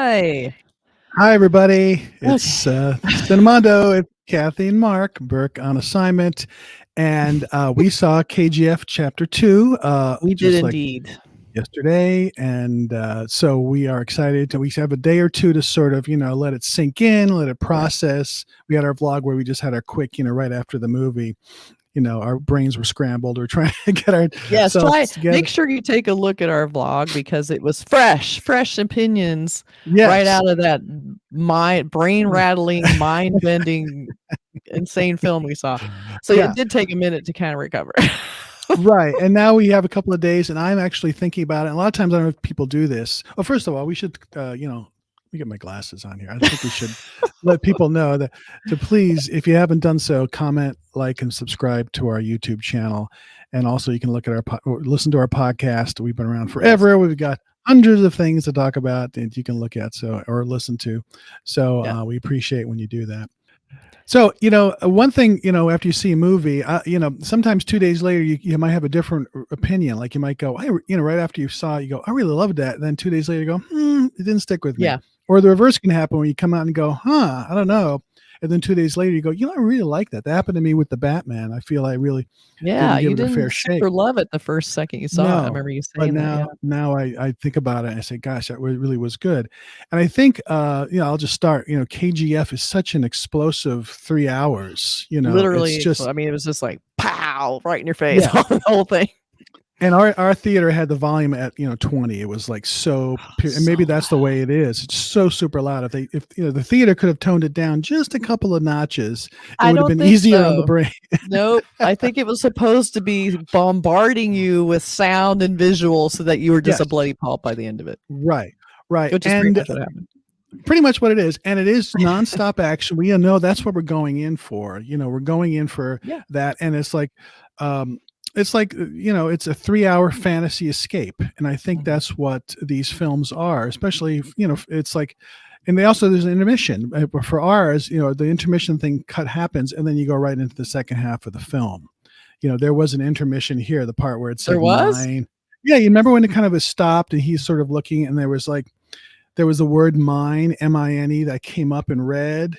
Hi. Hi, everybody. Okay. It's Cinemondo. It's Kathy and Mark Burke on assignment, and we saw KGF Chapter 2 We did just like indeed. yesterday, and so we are excited. We have a day or two to sort of let it sink in, let it process. We had our vlog where we just had our quick right after the movie. Our brains were scrambled. We're trying to get Yes, ourselves together. make sure you take a look at our vlog because it was fresh opinions right Yes. out of that brain rattling, mind bending, insane film we saw. So Yeah. it did take a minute to kind of recover. Right. And now we have a couple of days, and I'm actually thinking about it. And a lot of times I don't know if people do this. Well, first of all, we should, let me get my glasses on here. I think we should let people know that to please, if you haven't done so, comment, like, and subscribe to our YouTube channel. And also you can look at or listen to our podcast. We've been around forever. Yes. We've got hundreds of things to talk about that you can look at or listen to. So we appreciate when you do that. So, one thing, after you see a movie, sometimes 2 days later, you might have a different opinion. Like you might go, right after you saw it, you go, I really loved that. And then 2 days later, you go, it didn't stick with me. Yeah. Or the reverse can happen when you come out and go, I don't know. And then 2 days later, you go, I really like that. That happened to me with the Batman. I feel I really didn't give it a fair shake. Super love it the first second you saw it. I remember you saying that. Now I think about it and I say, gosh, that really was good. And I think, I'll just start. KGF is such an explosive 3 hours. Literally, it's just. I mean, it was just like pow right in your face, the whole thing. And our theater had the volume at 20. It was like and maybe that's the way it is. It's so super loud. If the theater could have toned it down just a couple of notches, it would have been easier on the brain. Nope. I think it was supposed to be bombarding you with sound and visual so that you were just a bloody pulp by the end of it. Right. Which is pretty much what happened. Pretty much what it is. And it is nonstop action. We know that's what we're going in for. We're going in for that. And it's like it's a 3-hour fantasy escape. And I think that's what these films are, especially, it's like, and there's an intermission for ours, the intermission thing happens. And then you go right into the second half of the film. There was an intermission here, the part where it said mine. Yeah. You remember when it kind of was stopped and he's sort of looking and there was the word mine, M-I-N-E, that came up in red.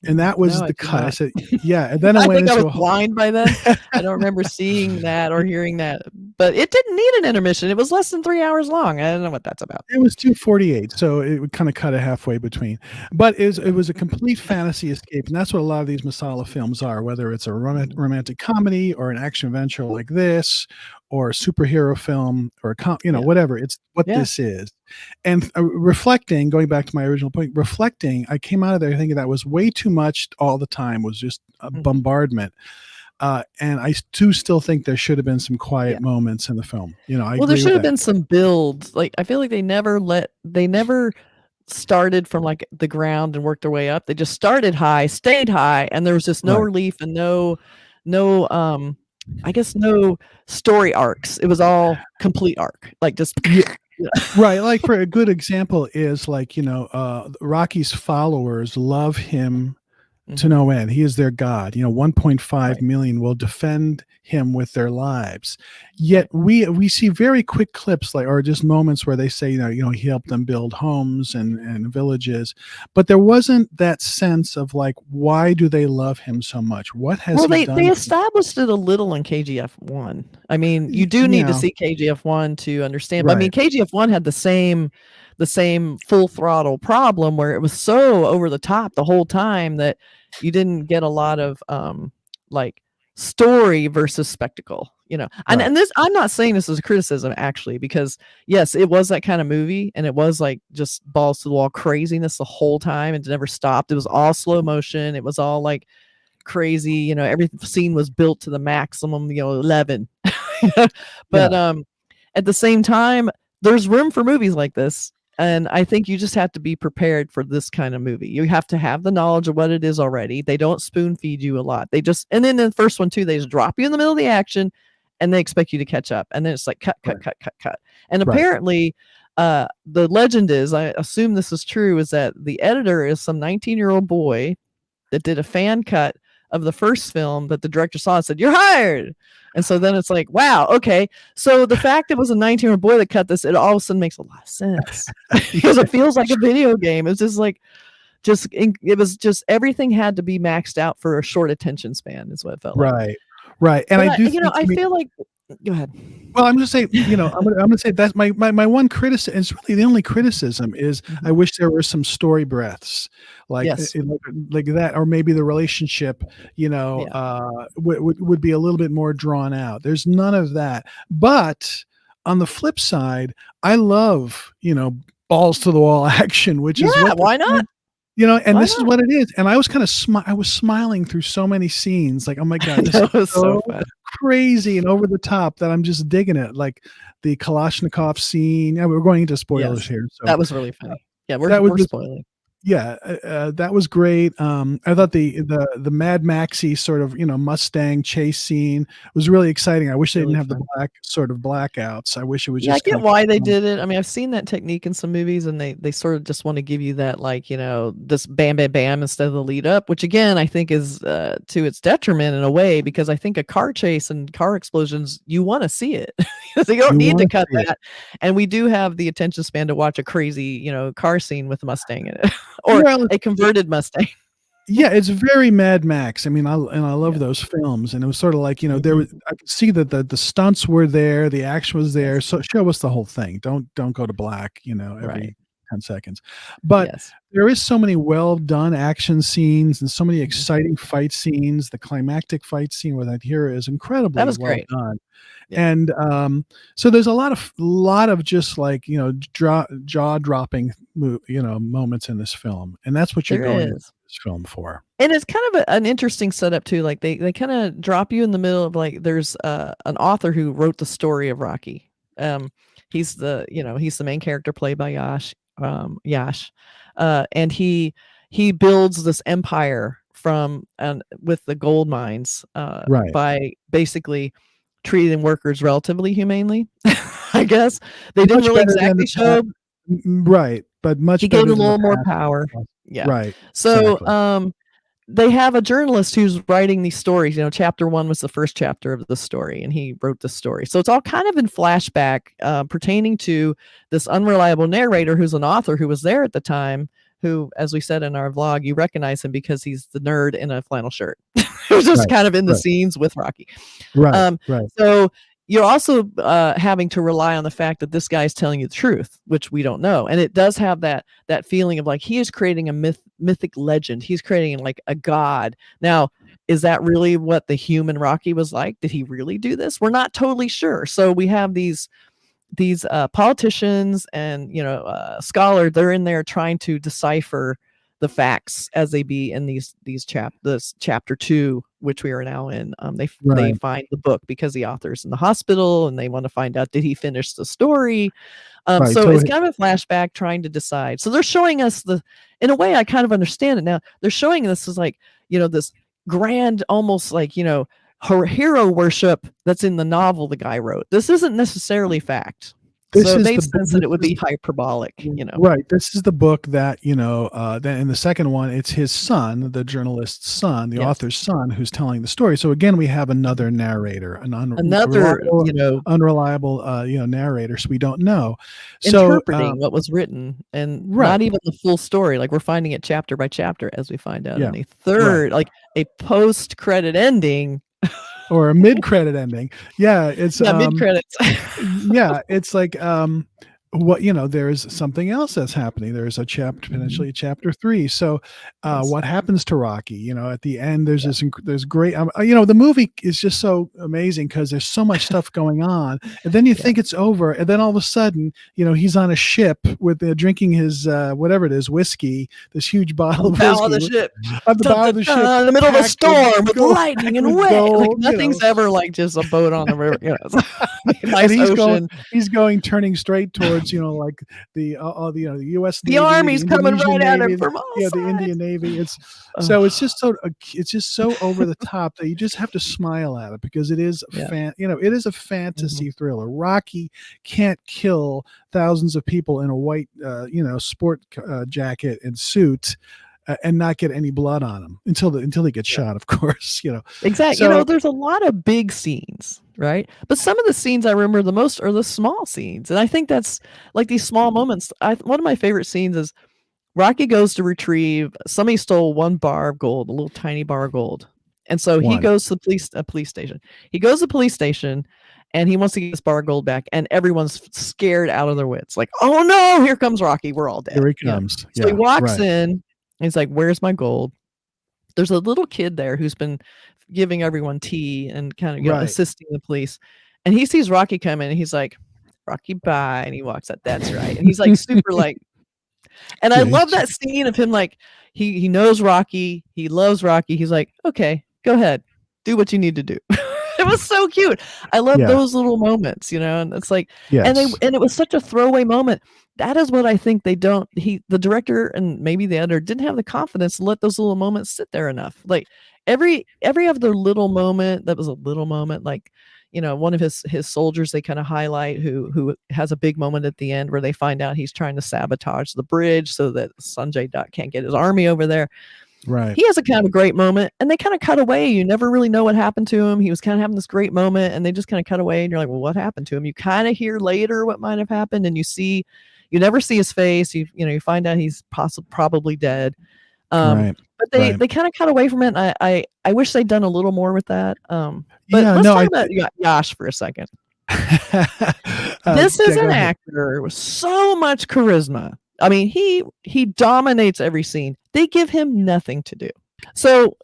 And that was the cut. I said, yeah. And then I went into I was blind by then. I don't remember seeing that or hearing that, but it didn't need an intermission. It was less than 3 hours long. I don't know what that's about. It was 2:48, so it would kind of cut it halfway between. But it was a complete fantasy escape, and that's what a lot of these Masala films are. Whether it's a romantic comedy or an action adventure like this, or a superhero film, or whatever. It's what this is. And reflecting, going back to my original point, I came out of there thinking that was way too much all the time. Was just a bombardment. And I do still think there should have been some quiet moments in the film. There should have been some builds. Like I feel like they never started from like the ground and worked their way up. They just started high, stayed high, and there was just no relief and no I guess no story arcs. It was all complete arc. Like just right. Like for a good example is like, Rocky's followers love him to no end. He is their god. 1.5 million will defend him with their lives. Yet we see very quick clips or just moments where they say, he helped them build homes and villages, but there wasn't that sense of like, why do they love him so much? What has he done? They established it a little in KGF 1. I mean, you do need to see KGF 1 to understand. But I mean, KGF 1 had the same full throttle problem where it was so over the top the whole time that you didn't get a lot of like story versus spectacle, and this, I'm not saying this is a criticism actually, because yes, it was that kind of movie and it was like just balls to the wall craziness the whole time. It never stopped. It was all slow motion. It was all like crazy, every scene was built to the maximum, 11. But at the same time, there's room for movies like this. And I think you just have to be prepared for this kind of movie. You have to have the knowledge of what it is already. They don't spoon feed you a lot. And then the first one too, they just drop you in the middle of the action and they expect you to catch up. And then it's like cut. And apparently the legend is, I assume this is true, is that the editor is some 19-year-old boy that did a fan cut of the first film that the director saw and said, "You're hired." And so then it's like, wow, okay. So the fact it was a 19-year-old boy that cut this, it all of a sudden makes a lot of sense because it feels like a video game. It's just like, it was just everything had to be maxed out for a short attention span, is what it felt like. Right. And but I do, I feel like, go ahead. Well, I'm just saying, I'm gonna say that's my one criticism. It's really the only criticism is I wish there were some story breaths, like Yes. like that, or maybe the relationship, would be a little bit more drawn out. There's none of that. But on the flip side, I love balls to the wall action, which is what why not? And this is what it is. And I was kind of I was smiling through so many scenes, like, oh my God, this is so crazy and over the top that I'm just digging it. Like the Kalashnikov scene. Yeah, we're going into spoilers here. So that was really funny. Yeah, we're spoiling. Yeah, that was great. I thought the Mad Maxy sort of Mustang chase scene was really exciting. I wish they didn't have the blackouts. I wish it was just. I get why they did it. I mean, I've seen that technique in some movies, and they sort of just want to give you that, like, this bam bam bam instead of the lead up, which again I think is to its detriment in a way, because I think a car chase and car explosions, you want to see it. So you don't need to cut that. And we do have the attention span to watch a crazy car scene with a Mustang in it. Or a converted Mustang. Yeah, it's very Mad Max. I mean, I love those films, and it was sort of like there was, I could see that the stunts were there, the action was there. So show us the whole thing. Don't go to black, every 10 seconds. But there is so many well done action scenes and so many exciting fight scenes. The climactic fight scene with that hero is incredibly well done. And so there's a lot of just like jaw dropping moments in this film, and that's what you're going to this film for. And it's kind of an interesting setup too. Like they kind of drop you in the middle of, like, there's an author who wrote the story of Rocky. He's the main character, played by Yash, and he builds this empire with the gold mines by basically treating workers relatively humanely. I guess they didn't really exactly show, but much. He gave them a little more power. Yeah, so exactly. They have a journalist who's writing these stories. Chapter 1 was the first chapter of the story, and he wrote the story. So it's all kind of in flashback, pertaining to this unreliable narrator who's an author who was there at the time, who, as we said in our vlog, you recognize him because he's the nerd in a flannel shirt. Who's just kind of in the scenes with Rocky. So you're also having to rely on the fact that this guy's telling you the truth, which we don't know. And it does have that feeling of like he is creating a mythic legend. He's creating like a god. Now, is that really what the human Rocky was like? Did he really do this? We're not totally sure. So we have these politicians and scholars. They're in there trying to decipher the facts as they be in this chapter 2, which we are now in. They find the book because the author's in the hospital, and they want to find out, did he finish the story? So it's kind of a flashback trying to decide. So they're showing us in a way I kind of understand it now. They're showing this as like, this grand, almost like, hero worship that's in the novel the guy wrote. This isn't necessarily fact. So it made sense that it would be hyperbolic, Right. This is the book that, then in the second one, it's his son, the journalist's son, the author's son, who's telling the story. So again, we have another narrator, unreliable, narrator. So we don't know. Interpreting what was written, and not even the full story. Like, we're finding it chapter by chapter as we find out in a third, like a post-credit ending. Or a mid-credit ending. Yeah, it's mid-credits. Yeah, it's like there's something else that's happening. There's a chapter, potentially a chapter 3. So what happens to Rocky? At the end, there's there's great, the movie is just so amazing because there's so much stuff going on. And then you think it's over. And then all of a sudden, he's on a ship with drinking his, whatever it is, whiskey, this huge bottle of whiskey. On the ship. On the bow of the ship. In the middle of a storm with lightning and wind. Like, nothing's ever like just a boat on the river. Nice ocean. He's turning straight towards, like the U.S. The Navy, Army's coming right at him from all sides. The Indian Navy. It's just so over the top that you just have to smile at it because it is it is a fantasy thriller. Rocky can't kill thousands of people in a white sport jacket and suit. and not get any blood on him until he gets shot, of course. Exactly. So There's a lot of big scenes, right? But some of the scenes I remember the most are the small scenes. And I think that's like these small moments. One of my favorite scenes is Rocky goes to retrieve somebody stole one bar of gold, a little tiny bar of gold. And so he goes to a police station. He goes to the police station and he wants to get this bar of gold back, and everyone's scared out of their wits. Like, oh no, here comes Rocky. We're all dead. Here he comes. So he walks in and he's like, where's my gold? There's a little kid there who's been giving everyone tea and kind of assisting the police. And he sees Rocky come in and he's like, Rocky, bye. And he walks out. That's right. And he's like super like, and I love that scene of him like he knows Rocky, he loves Rocky. He's like, okay, go ahead, do what you need to do. It was so cute. I love those little moments, and it's like, and it was such a throwaway moment. That is what I think the director and maybe the editor didn't have the confidence to let those little moments sit there enough. Like every other little moment that was a little moment, like, one of his soldiers they kind of highlight who has a big moment at the end where they find out he's trying to sabotage the bridge so that Sanjay Dutt can't get his army over there. Right. He has a kind of great moment and they kind of cut away. You never really know what happened to him. He was kind of having this great moment and they just kind of cut away and you're like, well, what happened to him? You kind of hear later what might have happened and you never see his face. You find out he's probably dead. But they kind of cut away from it. And I wish they'd done a little more with that. But let's talk about Yash for a second. This is an actor with so much charisma. I mean, he dominates every scene. They give him nothing to do. So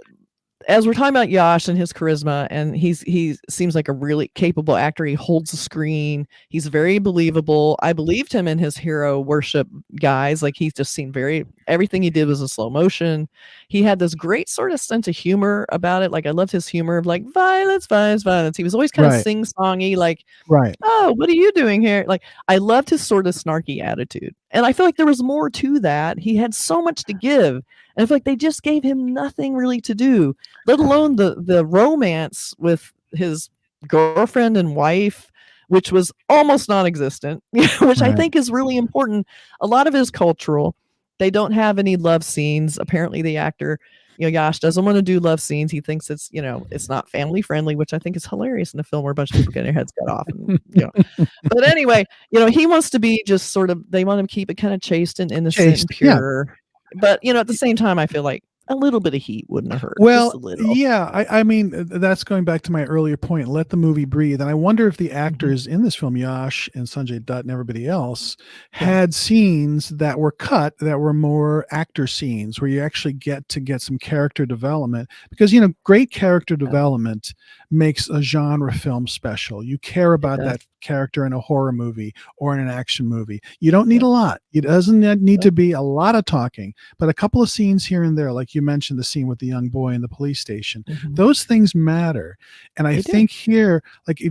as we're talking about Yash and his charisma, and he seems like a really capable actor. He holds the screen. He's very believable. I believed him in his hero worship guys. Like he just seemed everything he did was in slow motion. He had this great sort of sense of humor about it. Like I loved his humor of like violence, violence, violence. He was always kind of sing-songy, like, oh, what are you doing here? Like I loved his sort of snarky attitude. And I feel like there was more to that. He had so much to give. And I feel like they just gave him nothing really to do, let alone the romance with his girlfriend and wife, which was almost non-existent, which I think is really important. A lot of it is cultural. They don't have any love scenes. Apparently the actor, Yash doesn't want to do love scenes. He thinks it's, it's not family friendly, which I think is hilarious in a film where a bunch of people get their heads cut off. And, But anyway, he wants to be just sort of, they want him to keep it kind of chaste and innocent and pure. Yeah. But, at the same time, I feel like a little bit of heat wouldn't have hurt. Well, just a little. Yeah, I mean, that's going back to my earlier point. Let the movie breathe. And I wonder if the actors in this film, Yash and Sanjay Dutt and everybody else, had scenes that were cut that were more actor scenes where you actually get some character development. Because, great character development makes a genre film special. You care about that character in a horror movie or in an action movie. You don't need a lot. It doesn't need to be a lot of talking, but a couple of scenes here and there, like you mentioned the scene with the young boy in the police station, those things matter. And I think here, like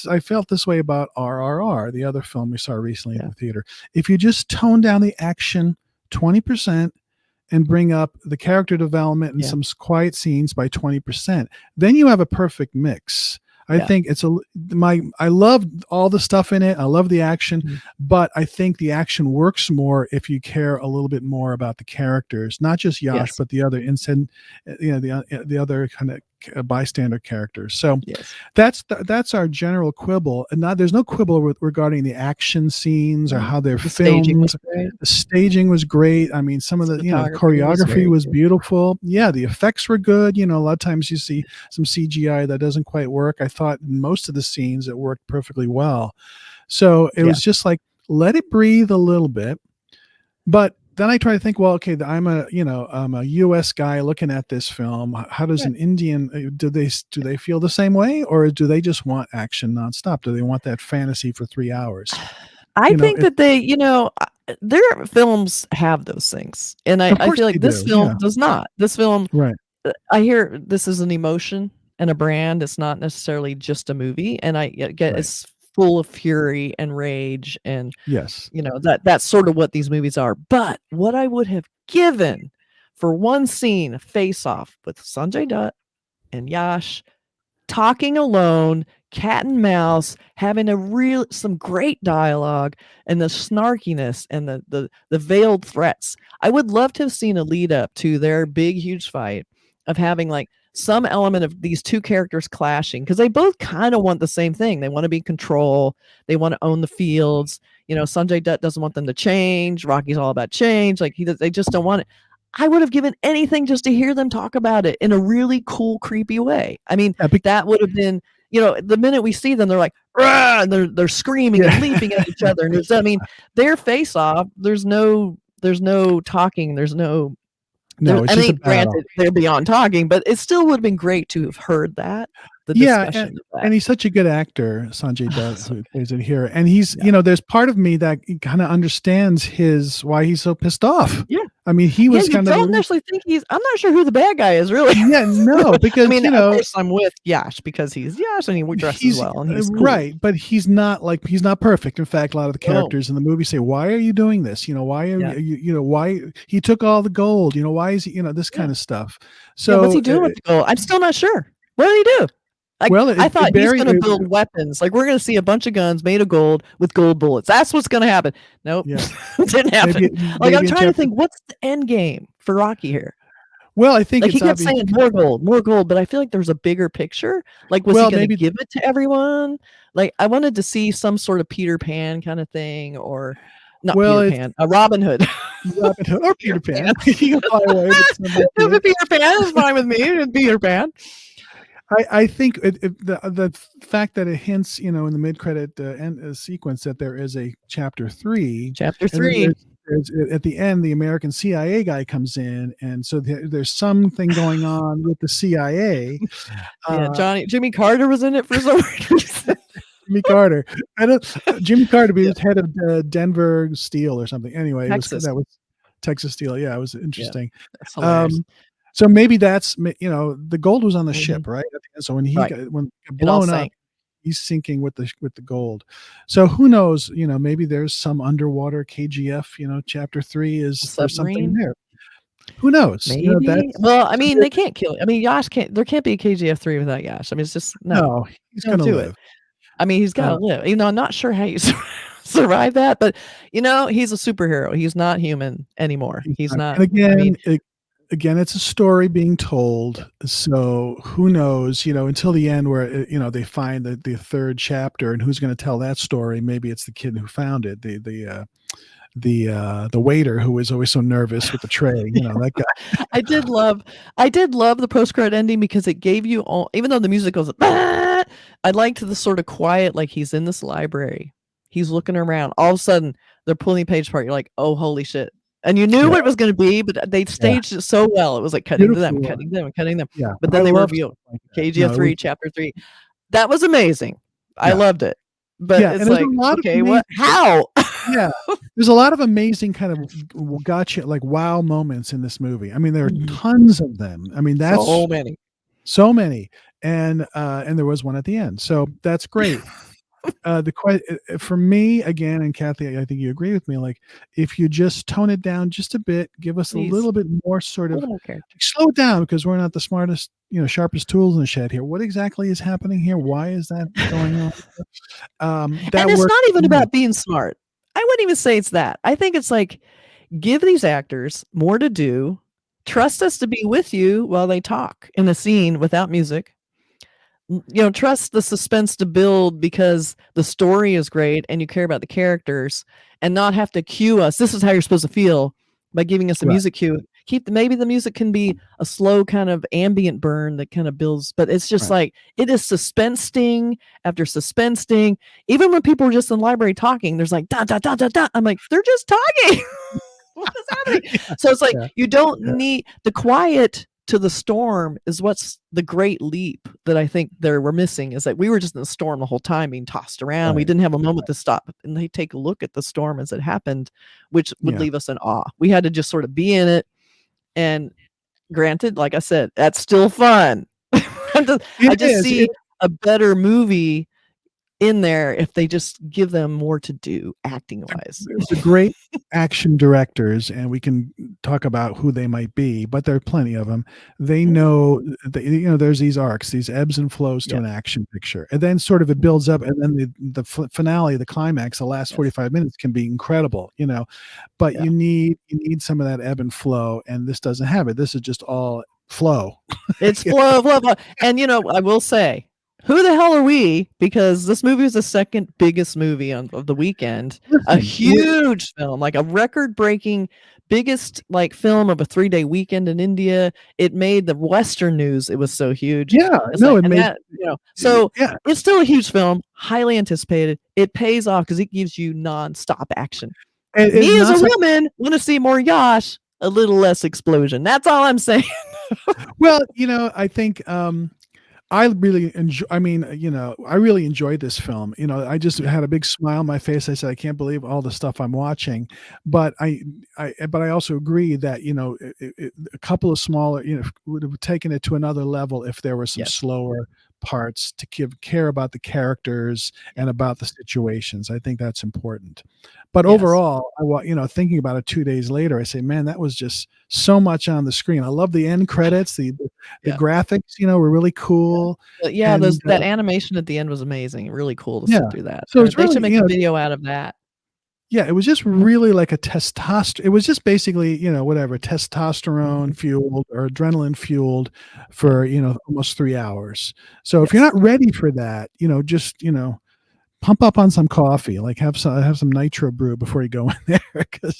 I felt this way about RRR, the other film we saw recently in the theater. If you just tone down the action 20% and bring up the character development and some quiet scenes by 20%, then you have a perfect mix. I think I love all the stuff in it. I love the action, but I think the action works more if you care a little bit more about the characters, not just Yash, but the other the other kind of bystander characters. So that's our general quibble. And there's no quibble regarding the action scenes or how they're filmed. The staging was great. I mean, some of the choreography was beautiful. Yeah, the effects were good. A lot of times you see some CGI that doesn't quite work. I thought in most of the scenes it worked perfectly well. So it was just like, let it breathe a little bit. But then I try to think, well, okay, I'm a U.S. guy looking at this film. How does an Indian, do they feel the same way, or do they just want action nonstop? Do they want that fantasy for 3 hours? I think that their films have those things, and I feel like this film does not. This film, I hear this is an emotion and a brand. It's not necessarily just a movie, and I get it's full of fury and rage and that's sort of what these movies are. But what I would have given for one scene, face off with Sanjay Dutt and Yash talking alone, cat and mouse, having some great dialogue and the snarkiness and the veiled threats. I would love to have seen a lead up to their big huge fight of having like some element of these two characters clashing, because they both kind of want the same thing. They want to be in control. They want to own the fields. Sanjay Dutt doesn't want them to change. Rocky's all about change. Like they just don't want it. I would have given anything just to hear them talk about it in a really cool, creepy way. I mean, that would have been, the minute we see them, they're like, rah, and they're screaming and leaping at each other. And their face off, there's no talking. Granted, they're beyond talking, but it still would have been great to have heard that. And he's such a good actor, Sanjay Dutt, who plays it here. And he's, there's part of me that kind of understands why he's so pissed off. Yeah. I mean, he was kind of. I don't actually think I'm not sure who the bad guy is, really. Yeah, no, because of course I'm with Yash because he's Yash and he dresses well and he's cool. Right, but he's not perfect. In fact, a lot of the characters in the movie say, "Why are you doing this? Why are you? Why he took all the gold? Why is he? This kind of stuff." So what's he doing with the gold? I'm still not sure. What did he do? I thought he's going to build weapons. Like, we're going to see a bunch of guns made of gold with gold bullets. That's what's going to happen. Nope. Yeah. Didn't happen. I'm trying to think, what's the end game for Rocky here? Well, I think he kept saying more gold, but I feel like there's a bigger picture. Like, was he going to give it to everyone? Like, I wanted to see some sort of Peter Pan kind of thing, or not Peter Pan, Robin Hood. Robin Hood or Peter Pan. He can fly away. Peter Pan is fine with me. Peter Pan. I think the fact that it hints, in the mid-credit end sequence that there is a chapter 3. Chapter 3. At the end, the American CIA guy comes in, and so there's something going on with the CIA. Jimmy Carter was in it for some reason. Jimmy Carter. Jimmy Carter was head of Denver Steel or something. Anyway, that was Texas Steel. Yeah, it was interesting. Yeah, that's hilarious. So maybe that's, the gold was on the ship, right? So when when it got blown up, he's sinking with the gold. So who knows? Maybe there's some underwater KGF. Chapter 3 is there's something there. Who knows? Maybe. Well, I mean, they can't kill it. I mean, Yash can't. There can't be a KGF 3 without Yash. I mean, it's just no. He's gonna live. It. I mean, he's got to live. I'm not sure how you survive that, but he's a superhero. He's not human anymore. He's not. And again, it's a story being told. So who knows, until the end where, they find the third chapter, and who's going to tell that story? Maybe it's the kid who found it, the waiter who was always so nervous with the tray, that guy. I did love the post-credit ending because it gave you all, even though the music goes, I liked the sort of quiet, like he's in this library, he's looking around, all of a sudden they're pulling the page apart. You're like, oh, holy shit. And you knew what it was going to be, but they staged it so well. It was like cutting them. Yeah. But then they revealed KGF 3, Chapter 3. That was amazing. I loved it. But it's like, okay, what? How? Yeah. There's a lot of amazing kind of gotcha, like wow moments in this movie. I mean, there are tons of them. I mean, that's so many. And there was one at the end. So that's great. For me again, and Kathy, I think you agree with me, like if you just tone it down just a bit, give us a little bit more slow it down, because we're not the smartest, sharpest tools in the shed here. What exactly is happening here? Why is that going on? And it's not even about being smart. I wouldn't even say it's that. I think it's like, give these actors more to do, trust us to be with you while they talk in a scene without music. Trust the suspense to build because the story is great and you care about the characters, and not have to cue us. This is how you're supposed to feel by giving us a music cue. Maybe the music can be a slow kind of ambient burn that kind of builds, but it's just like, it is suspense sting after suspense sting. Even when people are just in the library talking, there's like, da, da, da, da, da. I'm like, they're just talking. What is happening? So it's like, you don't need the quiet to the storm is what's the great leap that I think we're missing, is that we were just in the storm the whole time being tossed around. We didn't have a moment to stop and they take a look at the storm as it happened, which would leave us in awe. We had to just sort of be in it. And granted, like I said, that's still fun. I just see a better movie in there if they just give them more to do acting wise. The great action directors, and we can talk about who they might be, but there are plenty of them. They know that, there's these arcs, these ebbs and flows to an action picture, and then sort of it builds up, and then the finale, the climax, the last 45 minutes can be incredible, but you need some of that ebb and flow, and this doesn't have it. This is just all flow. It's flow. And I will say, who the hell are we? Because this movie is the second biggest movie of the weekend. A huge film, like a record-breaking biggest film of a 3-day weekend in India. It made the Western news. It was so huge. Yeah, it made that, so it's still a huge film, highly anticipated. It pays off because it gives you non-stop action. And me as a woman want to see more Yash, a little less explosion. That's all I'm saying. Well, I think I really enjoy. I really enjoyed this film. I just had a big smile on my face. I said, I can't believe all the stuff I'm watching. But I also agree that a couple of smaller, would have taken it to another level if there were some slower parts to care about the characters and about the situations. I think that's important. But overall, thinking about it 2 days later, I say, man, that was just so much on the screen. I love the end credits. The graphics, were really cool. Yeah, that animation at the end was amazing. Really cool to sit through that. So they should make a video out of that. Yeah, it was just really like a testosterone. It was just basically, testosterone fueled or adrenaline fueled for, almost 3 hours. So if you're not ready for that, just, pump up on some coffee, like have some nitro brew before you go in there. Because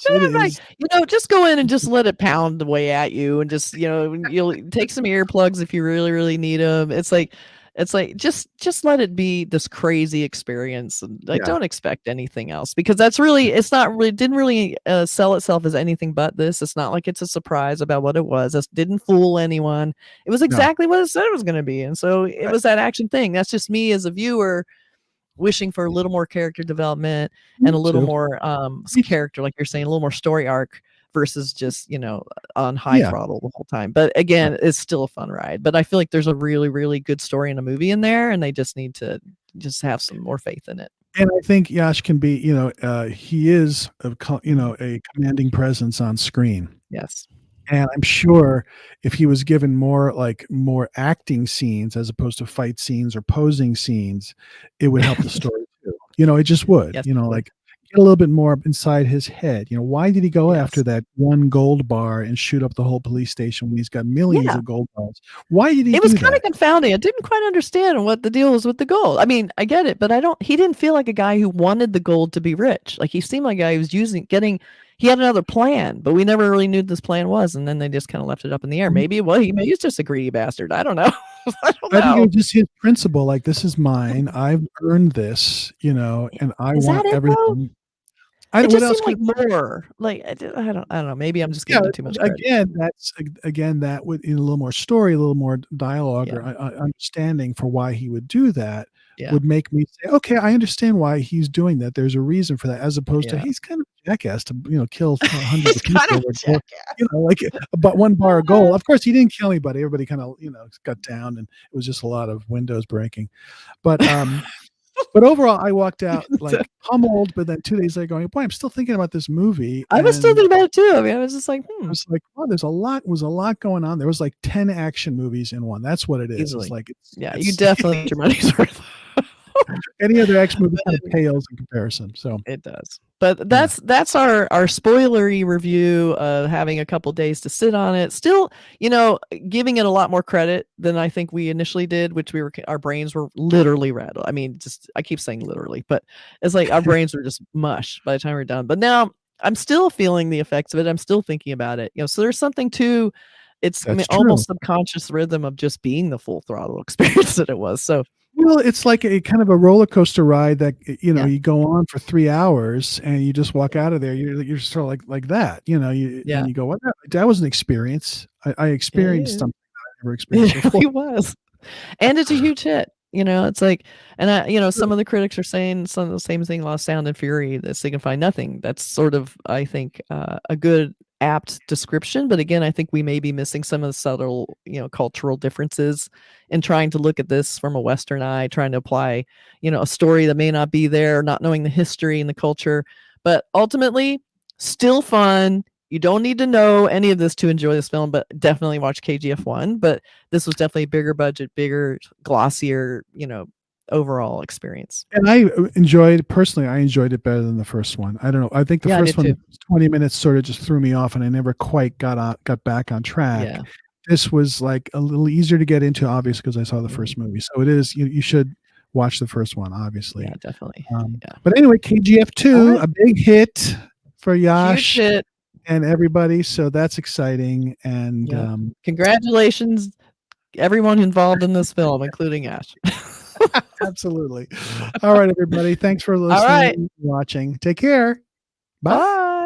just go in and just let it pound the way at you, and just you'll take some earplugs if you really, really need them. It's like just let it be this crazy experience, and don't expect anything else, because that's really it didn't really sell itself as anything but this. It's not like it's a surprise about what it was. It didn't fool anyone. It was exactly what it said it was going to be, and so it was that action thing. That's just me as a viewer wishing for a little more character development and a little more character, like you're saying, a little more story arc versus just on high throttle the whole time. But again, it's still a fun ride. But I feel like there's a really, really good story in a movie in there, and they just need to just have some more faith in it. And I think Yash can be, he is a commanding presence on screen. Yes. And I'm sure if he was given more acting scenes as opposed to fight scenes or posing scenes, it would help the story too. It just would. Get a little bit more inside his head. Why did he go after that one gold bar and shoot up the whole police station when he's got millions of gold bars? Why did he? It was kind of confounding. I didn't quite understand what the deal was with the gold. I mean, I get it, but he didn't feel like a guy who wanted the gold to be rich. Like, he seemed like a guy who was he had another plan, but we never really knew what this plan was. And then they just kind of left it up in the air. Maybe he's just a greedy bastard. I don't know. I think it was just his principle. Like, this is mine. I've earned this, and I want everything. It just seemed like more. Like, I don't know. Maybe I'm just giving too much credit. That would, in a little more story, a little more dialogue or understanding for why he would do that would make me say, okay, I understand why he's doing that. There's a reason for that, as opposed to he's kind of a jackass to kill hundreds of people. But one bar of gold. Of course, he didn't kill anybody. Everybody kind of got down, and it was just a lot of windows breaking. But but overall, I walked out like pummeled. But then 2 days later, going, boy, I'm still thinking about this movie. I was still thinking about it too. I mean, I was just like, I was like, wow, there's a lot going on. There was like 10 action movies in one. That's what it is. Easily. It's like, you definitely get your money's worth. Any other action movie kind of pales in comparison. So it does. But that's our spoilery review of having a couple days to sit on it. Still, giving it a lot more credit than I think we initially did, which our brains were literally rattled. I mean, I keep saying literally, but it's like our brains were just mush by the time we're done. But now I'm still feeling the effects of it. I'm still thinking about it. So there's something to it's almost subconscious rhythm of just being the full throttle experience that it was. So well, it's like a kind of a roller coaster ride that you go on for 3 hours and you just walk out of there. You're sort of like that, and you go, "What? That was an experience. I experienced something I never experienced before." It was, and it's a huge hit. It's like, and some of the critics are saying some of the same thing. Lost Sound and Fury that signify nothing. That's sort of, I think, a good apt description, but again, I think we may be missing some of the subtle, cultural differences in trying to look at this from a Western eye, trying to apply, a story that may not be there, not knowing the history and the culture. But ultimately, still fun. You don't need to know any of this to enjoy this film, but definitely watch KGF 1. But this was definitely bigger budget, bigger, glossier, overall experience. And I enjoyed it better than the first one. I don't know. I think the first one, 20 minutes sort of just threw me off and I never quite got back on track. Yeah. This was like a little easier to get into, obviously, because I saw the first movie. So it is, you should watch the first one, obviously. Yeah, definitely. But anyway, KGF 2, a big hit for Yash and everybody. So that's exciting. And congratulations, everyone involved in this film, including Yash. Absolutely. All right, everybody. Thanks for listening and watching. Take care. Bye.